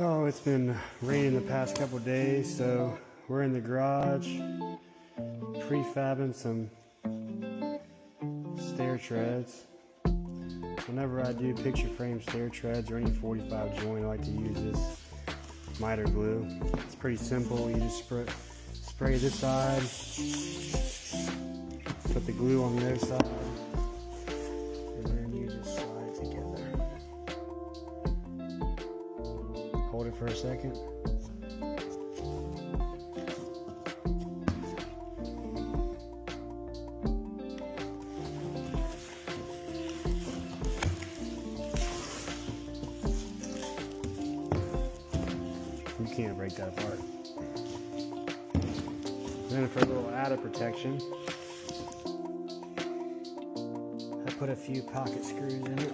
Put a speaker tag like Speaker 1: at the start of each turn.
Speaker 1: Oh, it's been raining the past couple days, so we're in the garage prefabbing some stair treads. Whenever I do picture frame stair treads or any 45 joint, I like to use this miter glue. It's pretty simple. You just spray this side, put the glue on the other side, and then you just slide it together. Hold it for a second. You can't break that apart. Then for a little added protection, I put a few pocket screws in it.